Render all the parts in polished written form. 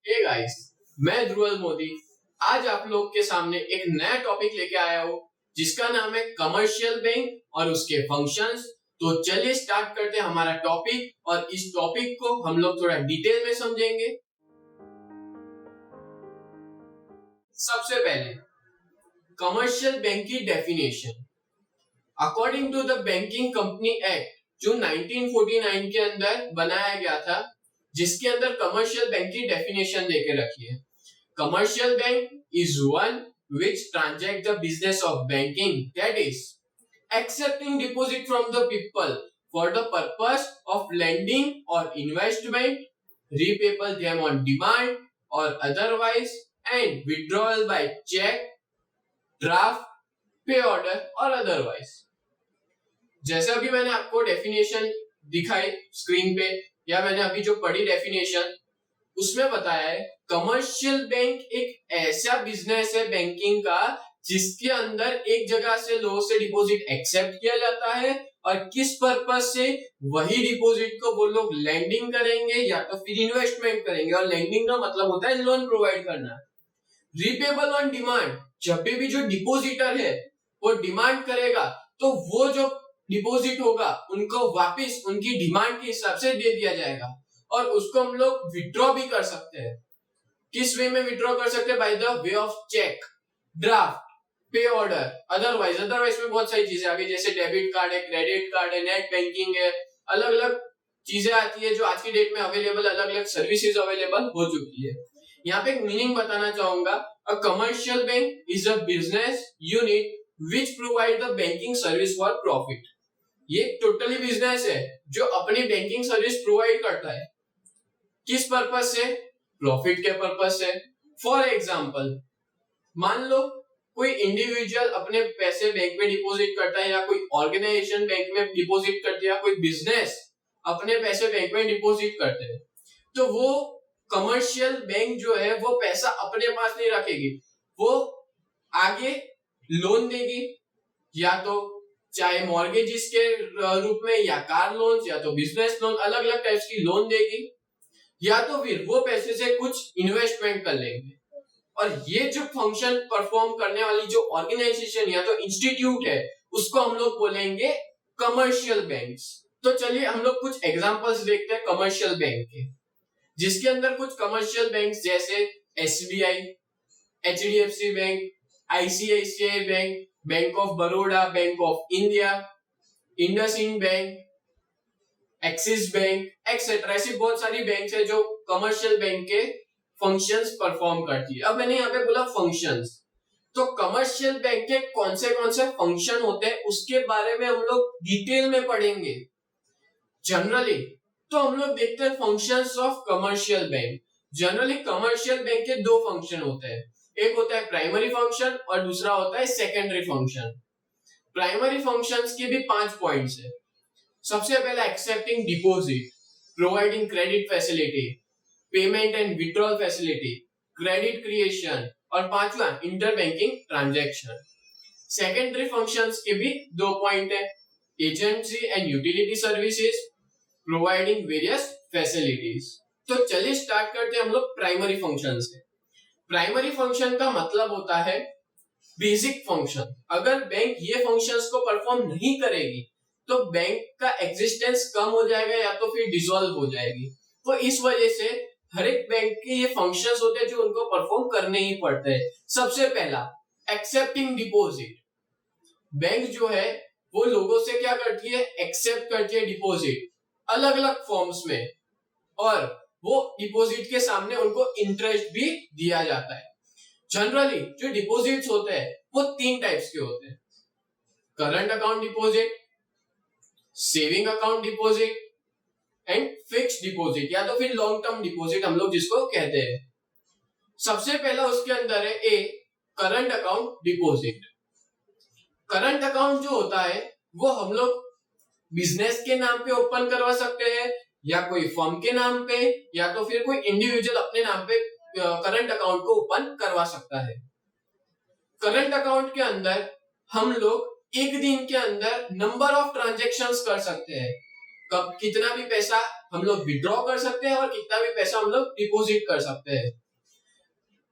Hey guys, मैं ध्रुवल मोदी आज आप लोग के सामने एक नया टॉपिक लेके आया हूँ जिसका नाम है कमर्शियल बैंक और उसके फंक्शंस। तो चलिए स्टार्ट करते हैं हमारा टॉपिक और इस टॉपिक को हम लोग थोड़ा डिटेल में समझेंगे। सबसे पहले कमर्शियल बैंक की definition. According to the banking company act जो 1949 के अंदर बनाया गया था, जिसके अंदर कमर्शियल बैंक की डेफिनेशन देके रखी है। Commercial bank is one which transact the business of banking, that is accepting deposit from the people for the purpose of lending or investment, repayable them on demand or otherwise, and withdrawal by check, draft, pay order or otherwise। जैसे अभी मैंने आपको definition दिखाई screen पे या मैंने अभी जो पढ़ी डेफिनेशन, उसमें बताया है कमर्शियल बैंक एक ऐसा बिजनेस है बैंकिंग का जिसके अंदर एक जगह से लोगों से डिपॉजिट एक्सेप्ट किया जाता है और किस पर्पस से, वही डिपॉजिट को वो लोग लैंडिंग करेंगे या तो फिर इन्वेस्टमेंट करेंगे। और लैंडिंग का मतलब होता है लोन प्रोवाइड करना। रिपेबल ऑन डिमांड, जब भी जो डिपॉजिटर है वो डिमांड करेगा तो वो जो डिपॉजिट होगा उनको वापस उनकी डिमांड के हिसाब से दे दिया जाएगा। और उसको हम लोग विड्रॉ भी कर सकते हैं। किस वे में विड्रॉ कर सकते हैं? By the way of cheque, draft, pay order, otherwise में बहुत सारी चीजें आ गई, जैसे डेबिट कार्ड है, क्रेडिट कार्ड है, नेट बैंकिंग है, अलग अलग चीजें आती है जो आज की डेट में अवेलेबल, अलग अलग सर्विसेज अवेलेबल हो चुकी है। यहाँ पे एक मीनिंग बताना चाहूंगा, a commercial bank is a business unit which provide the banking service for profit. ये टोटली बिजनेस है जो अपनी बैंकिंग सर्विस प्रोवाइड करता है। किस पर्पस से? प्रॉफिट के पर्पस से। फॉर एग्जाम्पल, मान लो कोई इंडिविजुअल अपने पैसे बैंक में डिपॉजिट करता है या कोई ऑर्गेनाइजेशन बैंक में डिपॉजिट करती है या कोई बिजनेस अपने पैसे बैंक में डिपॉजिट करते हैं, तो वो कमर्शियल बैंक जो है वो पैसा अपने पास नहीं रखेगी, वो आगे लोन देगी, या तो चाहे मॉर्गेजेस के रूप में या कार लोन या तो बिजनेस लोन, अलग अलग टाइप्स की लोन देगी, या तो फिर वो पैसे से कुछ इन्वेस्टमेंट कर लेंगे। और ये जो फंक्शन परफॉर्म करने वाली जो ऑर्गेनाइजेशन या तो इंस्टीट्यूट है उसको हम लोग बोलेंगे कमर्शियल बैंक्स। तो चलिए हम लोग कुछ एग्जांपल्स देखते हैं कमर्शियल बैंक के, जिसके अंदर कुछ कमर्शियल बैंक्स जैसे SBI, HDFC bank, ICICI bank, bank of Baroda, bank of India, IndusInd bank, axis bank etcetera. ऐसी बहुत सारी बैंक है जो कमर्शियल बैंक के फंक्शंस परफॉर्म करती है। अब मैंने यहाँ पे बोला फंक्शंस, तो कमर्शियल बैंक के कौन से फंक्शन होते हैं उसके बारे में हम लोग डिटेल में पढ़ेंगे जनरली। तो हम लोग देखते हैं functions of commercial bank. Generally commercial bank के दो फंक्शन होते हैं, एक होता है प्राइमरी फंक्शन और दूसरा होता है सेकेंडरी फंक्शन। प्राइमरी फंक्शंस के भी 5 पॉइंट्स है। सबसे पहला accepting deposit, providing credit facility, payment and withdrawal facility, credit creation, और पांचवा inter banking transaction. Secondary functions के भी 2 पॉइंट है, agency and utility services, providing various facilities. तो चलिए स्टार्ट करते हैं हम लोग प्राइमरी फंक्शन से। प्राइमरी फंक्शन का मतलब होता है बेसिक फंक्शन। अगर बैंक ये फंक्शंस को परफॉर्म नहीं करेगी तो बैंक का एग्जिस्टेंस कम हो जाएगा या तो फिर डिसॉल्व हो जाएगी। तो इस वजह से हर एक बैंक के ये फंक्शंस होते हैं जो उनको परफॉर्म करने ही पड़ते हैं। सबसे पहला एक्सेप्टिंग डिपॉजिट। बैंक जो है वो लोगों से क्या करती है? एक्सेप्ट करती है डिपॉजिट अलग अलग फॉर्म्स में, और वो डिपॉजिट के सामने उनको इंटरेस्ट भी दिया जाता है। जनरली जो डिपॉजिट्स होते हैं वो 3 टाइप्स के होते हैं, current account deposit, saving account deposit and fixed deposit, या तो फिर लॉन्ग टर्म डिपॉजिट हम लोग जिसको कहते हैं। सबसे पहला उसके अंदर है a current account deposit. Current account जो होता है वो हम लोग बिजनेस के नाम पे ओपन करवा सकते हैं या कोई फर्म के नाम पे, या तो फिर कोई इंडिविजुअल अपने नाम पे करंट अकाउंट को ओपन करवा सकता है। करंट अकाउंट के अंदर हम लोग एक दिन के अंदर नंबर ऑफ ट्रांजैक्शंस कर सकते हैं, कब कितना भी पैसा हम लोग विड्रॉ कर सकते हैं और कितना भी पैसा हम लोग डिपॉजिट कर सकते हैं।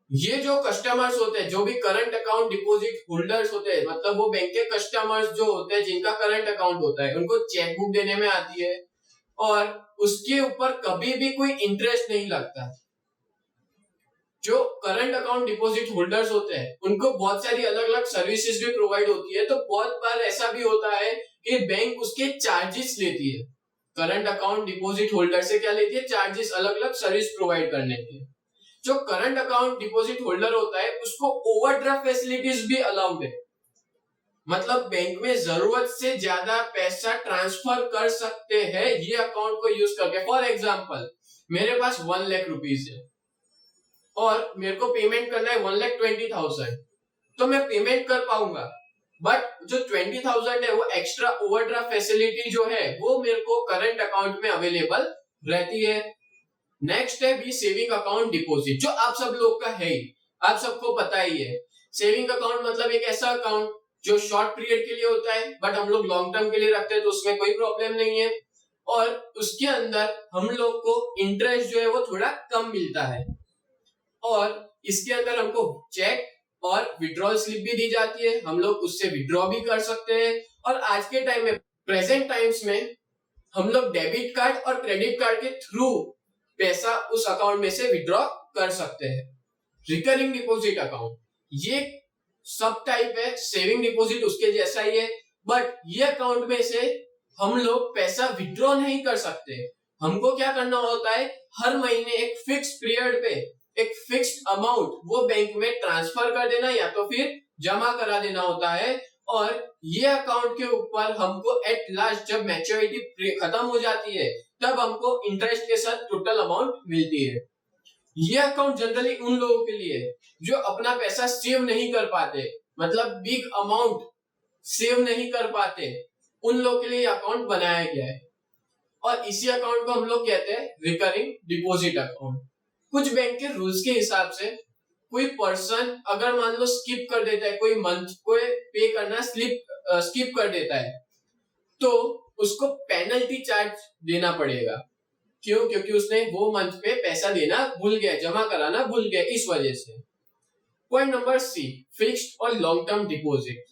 ये जो कस्टमर्स होते हैं, जो भी करंट अकाउंट डिपॉजिट होल्डर्स होते हैं, मतलब वो बैंक के कस्टमर्स जो होते हैं जिनका करंट अकाउंट होता है, उनको चेकबुक देने में आती है और उसके ऊपर कभी भी कोई इंटरेस्ट नहीं लगता। जो करंट अकाउंट डिपॉजिट होल्डर्स होते हैं उनको बहुत सारी अलग अलग सर्विसेज भी प्रोवाइड होती है। तो बहुत बार ऐसा भी होता है कि बैंक उसके चार्जेस लेती है। करंट अकाउंट डिपॉजिट होल्डर से क्या लेती है? चार्जेस, अलग अलग सर्विस प्रोवाइड करने के। जो करंट अकाउंट डिपॉजिट होल्डर होता है उसको ओवरड्राफ्ट फैसिलिटीज भी अलाउड है, मतलब बैंक में जरूरत से ज्यादा पैसा ट्रांसफर कर सकते हैं ये अकाउंट को यूज करके। फॉर एग्जांपल, मेरे पास 1 लाख रुपीस है और मेरे को पेमेंट करना है 1,20,000, तो मैं पेमेंट कर पाऊंगा, बट जो 20,000 है वो एक्स्ट्रा ओवरड्राफ्ट फैसिलिटी जो है वो मेरे को करंट अकाउंट में अवेलेबल रहती है। नेक्स्ट है भी सेविंग अकाउंट डिपॉजिट, जो आप सब लोग का है ही, आप सबको पता ही है। सेविंग अकाउंट मतलब एक ऐसा अकाउंट जो शॉर्ट पीरियड के लिए होता है, बट हम लोग लॉन्ग टर्म के लिए रखते हैं तो उसमें कोई प्रॉब्लम नहीं है, और उसके अंदर हम लोग को इंटरेस्ट जो है वो थोड़ा कम मिलता है, और इसके अंदर हमको चेक और विड्रॉल स्लिप भी दी जाती है, हम लोग उससे विड्रॉ भी कर सकते हैं। और आज के टाइम में, प्रेजेंट टाइम्स में, हम लोग डेबिट कार्ड और क्रेडिट कार्ड के थ्रू पैसा उस अकाउंट में से विड्रॉ कर सकते हैं। रिकरिंग डिपॉजिट अकाउंट, ये सब टाइप है, सेविंग डिपॉजिट उसके जैसा ही है, बट ये अकाउंट में से हम लोग पैसा विड्रॉ नहीं कर सकते। हमको क्या करना होता है, हर महीने एक फिक्स पीरियड पे एक फिक्स्ड अमाउंट वो बैंक में ट्रांसफर कर देना या तो फिर जमा करा देना होता है, और ये अकाउंट के ऊपर हमको एट लास्ट जब मैच्योरिटी खत्म हो जाती है तब हमको इंटरेस्ट के साथ टोटल अमाउंट मिलती है। ये अकाउंट जनरली उन लोगों के लिए जो अपना पैसा सेव नहीं कर पाते, मतलब बिग अमाउंट सेव नहीं कर पाते, उन लोगों के लिए अकाउंट बनाया गया है, और इसी अकाउंट को हम लोग कहते हैं रिकरिंग डिपॉजिट अकाउंट। कुछ बैंक के रूल्स के हिसाब से कोई पर्सन अगर मान लो स्किप कर देता है, कोई मंथ को पे करना स्किप कर देता है, तो उसको पेनल्टी चार्ज देना पड़ेगा। क्यों? क्योंकि उसने वो मंथ पे पैसा देना भूल गया, जमा कराना भूल गया, इस वजह से। पॉइंट नंबर सी, फिक्स्ड और लॉन्ग टर्म डिपॉजिट।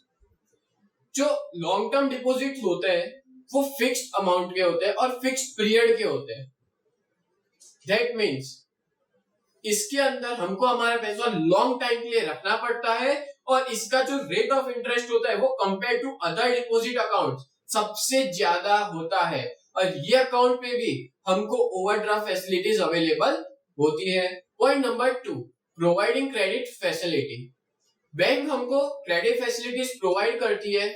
जो लॉन्ग टर्म डिपॉजिट होते हैं वो फिक्स्ड अमाउंट के होते हैं और फिक्स्ड पीरियड के होते हैं। दैट मीन्स इसके अंदर हमको हमारा पैसा लॉन्ग टाइम के लिए रखना पड़ता है, और इसका जो रेट ऑफ इंटरेस्ट होता है वो compare to other deposit account सबसे ज्यादा होता है, और ये अकाउंट पे भी हमको ओवरड्राफ्ट फैसिलिटीज अवेलेबल होती है। Point number 2, providing credit facility. Bank हमको क्रेडिट फैसिलिटीज प्रोवाइड करती है,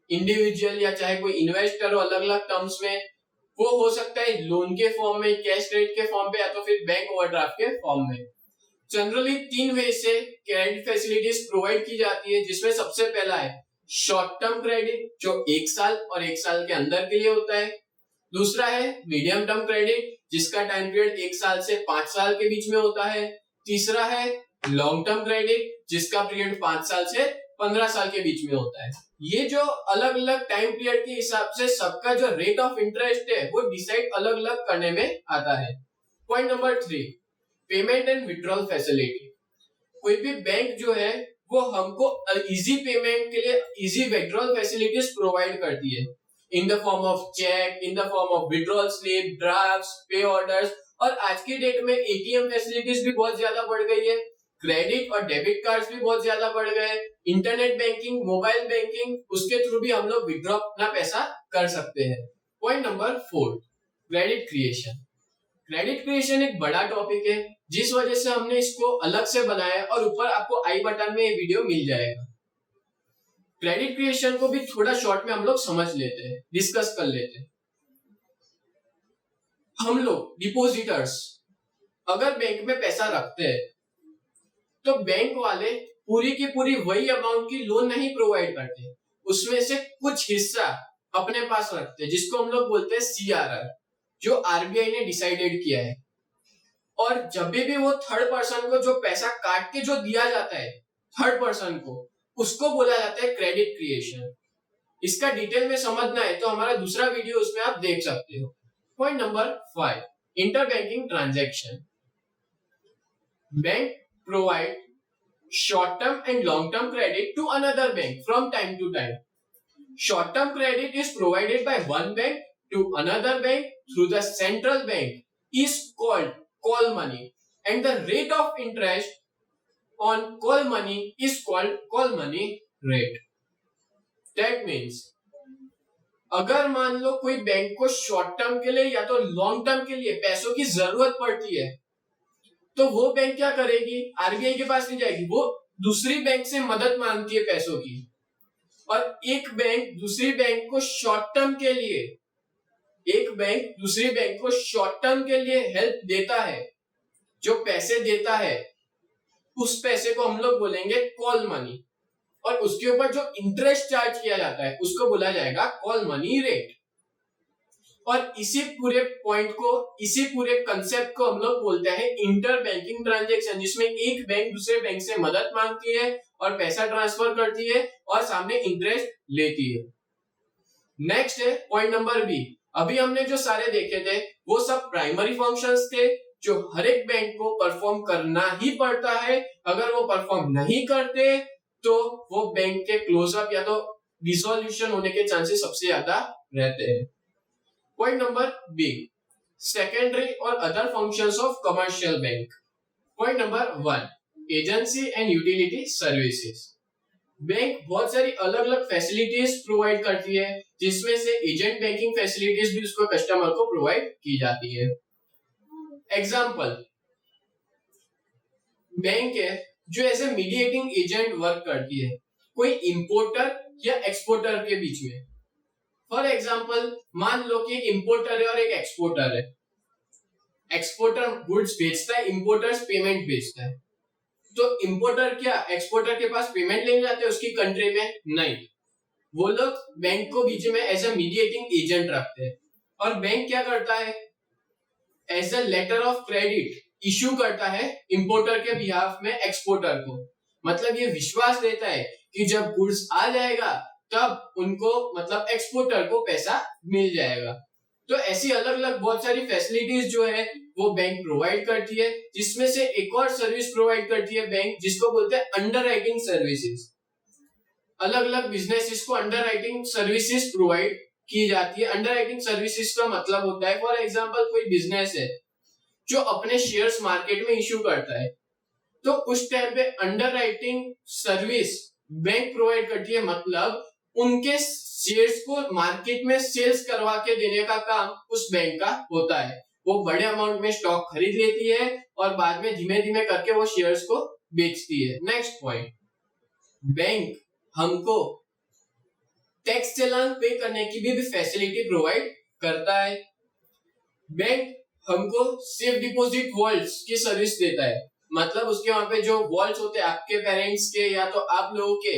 इंडिविजुअल या चाहे कोई इन्वेस्टर हो, अलग अलग टर्म्स में, वो हो सकता है लोन के फॉर्म में, कैश क्रेडिट के फॉर्म पे, या तो फिर बैंक ओवरड्राफ्ट के फॉर्म में। जनरली 3 वे से क्रेडिट फैसिलिटीज प्रोवाइड की जाती है, जिसमें सबसे पहला है शॉर्ट टर्म क्रेडिट, जो 1 साल और 1 साल के अंदर के लिए होता है। दूसरा है मीडियम टर्म क्रेडिट, जिसका टाइम पीरियड 1 साल से 5 साल के बीच में होता है। तीसरा है लॉन्ग टर्म क्रेडिट, जिसका पीरियड 5 साल से 15 साल के बीच में होता है। ये जो अलग अलग टाइम पीरियड के हिसाब से सबका जो रेट ऑफ इंटरेस्ट है वो डिसाइड अलग अलग करने में आता है। Point number 3, payment and withdrawal facility. कोई भी बैंक जो है वो हमको इजी पेमेंट के लिए इजी विड्रॉल फैसिलिटीज प्रोवाइड करती है, in the form of cheque, in the form of withdrawal slip, drafts, pay orders, और आज की डेट में एटीएम फैसिलिटीज भी बहुत ज्यादा बढ़ गई है, क्रेडिट और डेबिट कार्ड्स भी बहुत ज्यादा बढ़ गए, इंटरनेट बैंकिंग, मोबाइल बैंकिंग, उसके थ्रू भी हम लोग विड्रॉ अपना पैसा कर सकते हैं। Point number 4, credit creation. Credit creation एक बड़ा टॉपिक है, जिस वजह से हमने इसको अलग से बनाया, और ऊपर आपको आई बटन में ये वीडियो मिल जाएगा। क्रेडिट क्रिएशन को भी थोड़ा शॉर्ट में हम लोग समझ लेते हैं, डिस्कस कर लेते हैं। हम लोग डिपॉजिटर्स अगर बैंक में पैसा रखते हैं तो बैंक वाले पूरी की पूरी वही अमाउंट की लोन नहीं प्रोवाइड करते, उसमें से कुछ हिस्सा अपने पास रखते हैं, जिसको हम लोग बोलते हैं सीआरआर, जो आरबीआई ने डिसाइडेड किया है। और जब भी वो थर्ड पर्सन को जो पैसा काट के जो दिया जाता है थर्ड पर्सन को, उसको बोला जाता है क्रेडिट क्रिएशन। इसका डिटेल में समझना है तो हमारा दूसरा वीडियो उसमें आप देख सकते हो। Point number 5, interbanking transaction. Bank provide short-term and long-term credit to another bank from time to time. Short-term credit is provided by one bank to another bank through the central bank is called call money, and the rate of interest on call money is called call money rate. That means अगर मान लो कोई bank को short term के लिए या तो long term के लिए पैसों की जरूरत पड़ती है, तो वो बैंक क्या करेगी, आरबीआई के पास नहीं जाएगी, वो दूसरी बैंक से मदद मांगती है पैसों की। और एक बैंक दूसरी बैंक को शॉर्ट टर्म के लिए हेल्प देता है, जो पैसे देता है उस पैसे को हम लोग बोलेंगे कॉल मनी, और उसके ऊपर जो इंटरेस्ट चार्ज किया जाता है उसको बोला जाएगा कॉल मनी रेट। और इसी पूरे कंसेप्ट को हम लोग बोलते हैं इंटर बैंकिंग ट्रांजैक्शन, जिसमें एक बैंक दूसरे बैंक से मदद मांगती है और पैसा ट्रांसफर करती है और सामने इंटरेस्ट लेती है। नेक्स्ट है पॉइंट नंबर बी। अभी हमने जो सारे देखे थे वो सब प्राइमरी फंक्शंस थे जो हर एक बैंक को परफॉर्म करना ही पड़ता है। अगर वो परफॉर्म नहीं करते तो वो बैंक के क्लोजअप या तो डिसॉल्यूशन होने के चांसेस सबसे ज्यादा रहते हैं। पॉइंट नंबर बी, सेकेंडरी और other functions of commercial bank. Point number 1, agency and utility services. Bank बहुत सारी अलग अलग फैसिलिटीज प्रोवाइड करती है, जिसमें से एजेंट बैंकिंग फैसिलिटीज भी उसको कस्टमर को प्रोवाइड की जाती है। एग्जाम्पल, बैंक है जो as a mediating agent work करती है कोई इंपोर्टर या एक्सपोर्टर के बीच में। फॉर एग्जाम्पल, मान लो कि एक इंपोर्टर है और एक एक्सपोर्टर है। एक्सपोर्टर गुड्स बेचता है, इंपोर्टर पेमेंट भेजता है। तो इंपोर्टर क्या एक्सपोर्टर के पास पेमेंट लेने जाते हैं उसकी कंट्री में? नहीं, वो लोग बैंक को बीच में एज ए मीडिएटिंग एजेंट रखते हैं। और बैंक क्या करता है, as a letter of credit issue करता है इंपोर्टर के बिहाफ में एक्सपोर्टर को। मतलब ये विश्वास देता है कि जब गुड्स आ जाएगा तब उनको मतलब एक्सपोर्टर को पैसा मिल जाएगा। तो ऐसी अलग अलग बहुत सारी फैसिलिटीज जो है वो बैंक प्रोवाइड करती है, जिसमें से एक और सर्विस प्रोवाइड करती है बैंक जिसको बोलते हैं अंडरराइटिंग सर्विसेज। अलग अलग बिजनेसेस को अंडरराइटिंग सर्विसेज प्रोवाइड की जाती है। अंडरराइटिंग सर्विसेज का मतलब होता है, फॉर एग्जांपल कोई बिजनेस है जो अपने शेयर्स मार्केट में इश्यू करता है, तो उस टाइम पे अंडरराइटिंग सर्विस बैंक प्रोवाइड करती है। मतलब उनके शेयर्स को मार्केट में सेल्स करवा के देने का काम उस बैंक का होता है। वो बड़े अमाउंट में स्टॉक खरीद लेती है और बाद में धीमे धीमे करके वो शेयर्स को बेचती है। नेक्स्ट पॉइंट, बैंक हमको टैक्स चालान पे करने की भी फैसिलिटी प्रोवाइड करता है। बैंक हमको सेफ डिपॉजिट वॉल्ट्स की सर्विस देता है। मतलब उसके वहां पे जो वॉल्ट्स होते हैं आपके पेरेंट्स के या तो आप लोगों के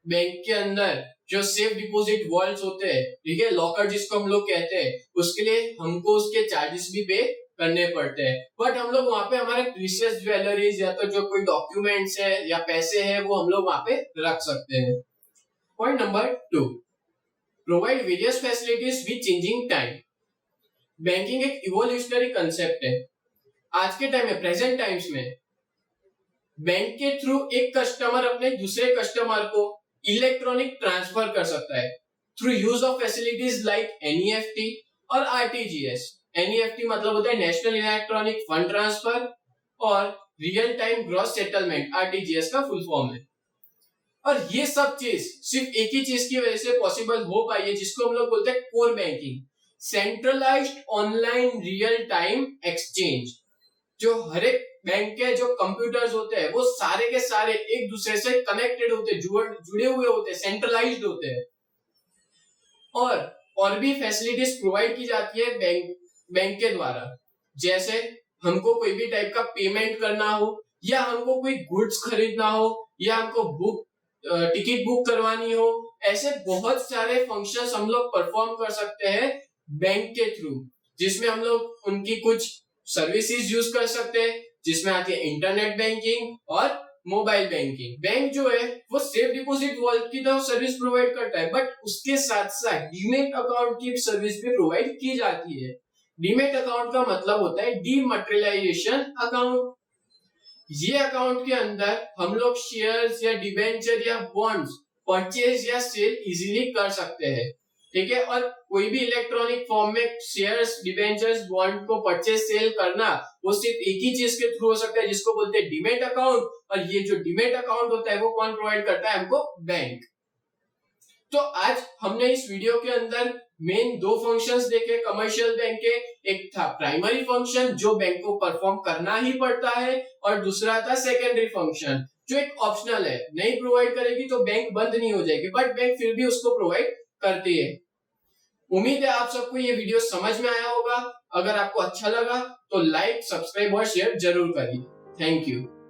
बैंक के अंदर जो सेफ डिपॉजिट वॉल्ट्स होते हैं, ठीक है, लॉकर जिसको हम लोग कहते हैं, उसके लिए हमको उसके चार्जेस भी पे करने पड़ते हैं। बट हम लोग वहां पे हमारे प्रीशियस ज्वेलरीज या तो जो कोई डॉक्यूमेंट्स है या पैसे है वो हम लोग वहां पे रख सकते हैं। Point number 2, provide various facilities with changing time. Banking एक इवोल्यूशनरी कंसेप्ट है। आज के टाइम में, प्रेजेंट टाइम्स में, बैंक के थ्रू एक कस्टमर अपने दूसरे कस्टमर को इलेक्ट्रॉनिक ट्रांसफर कर सकता है through use of facilities like NEFT और आरटीजीएस। एनईएफटी मतलब होता है नेशनल इलेक्ट्रॉनिक फंड ट्रांसफर, और real time gross settlement RTGS का फुल फॉर्म है। और ये सब चीज सिर्फ एक ही चीज की वजह से पॉसिबल हो पाई है, जिसको हम लोग बोलते हैं core banking, centralised online real time exchange. जो हर एक बैंक के जो कंप्यूटर्स होते हैं वो सारे के सारे एक दूसरे से कनेक्टेड होते हैं, जुड़े हुए होते हैं, सेंट्रलाइज्ड होते हैं। और भी फैसिलिटीज प्रोवाइड की जाती है बैंक के द्वारा। जैसे हमको कोई भी टाइप का पेमेंट करना हो, या हमको कोई गुड्स खरीदना हो, या हमको टिकट बुक करवानी हो, ऐसे बहुत सारे फंक्शंस हम लोग परफॉर्म कर सकते हैं बैंक के थ्रू, जिसमें हम लोग उनकी कुछ सर्विसेज यूज कर सकते हैं, जिसमें आती है इंटरनेट बैंकिंग और मोबाइल बैंकिंग। बैंक जो है वो सेफ डिपॉजिट वॉलेट की तरह सर्विस प्रोवाइड करता है, बट उसके साथ साथ डीमैट अकाउंट की सर्विस भी प्रोवाइड की जाती है। डीमेट अकाउंट का मतलब होता है डीमटेरियलाइजेशन अकाउंट। ये अकाउंट के अंदर हम लोग शेयर्स या डिबेंचर या बॉन्ड्स परचेज या सेल इजीली कर सकते हैं, ठीक है। और कोई भी इलेक्ट्रॉनिक फॉर्म में शेयर्स, डिबेंचर्स, बॉन्ड को परचेज सेल करना वो सिर्फ एक ही चीज के थ्रू हो सकता है जिसको बोलते हैं डीमेट अकाउंट। और ये जो डीमेट अकाउंट होता है वो कौन प्रोवाइड करता है हमको? बैंक। तो आज हमने इस वीडियो के अंदर मेन दो फंक्शंस देखे कमर्शियल बैंक के। एक था प्राइमरी फंक्शन जो बैंक को परफॉर्म करना ही पड़ता है, और दूसरा था सेकेंडरी फंक्शन जो एक ऑप्शनल है, नहीं प्रोवाइड करेगी तो बैंक बंद नहीं हो जाएगी, बट बैंक फिर भी उसको प्रोवाइड करती है। उम्मीद है आप सबको ये वीडियो समझ में आया होगा। अगर आपको अच्छा लगा तो लाइक, सब्सक्राइब और शेयर जरूर करिए। Thank you.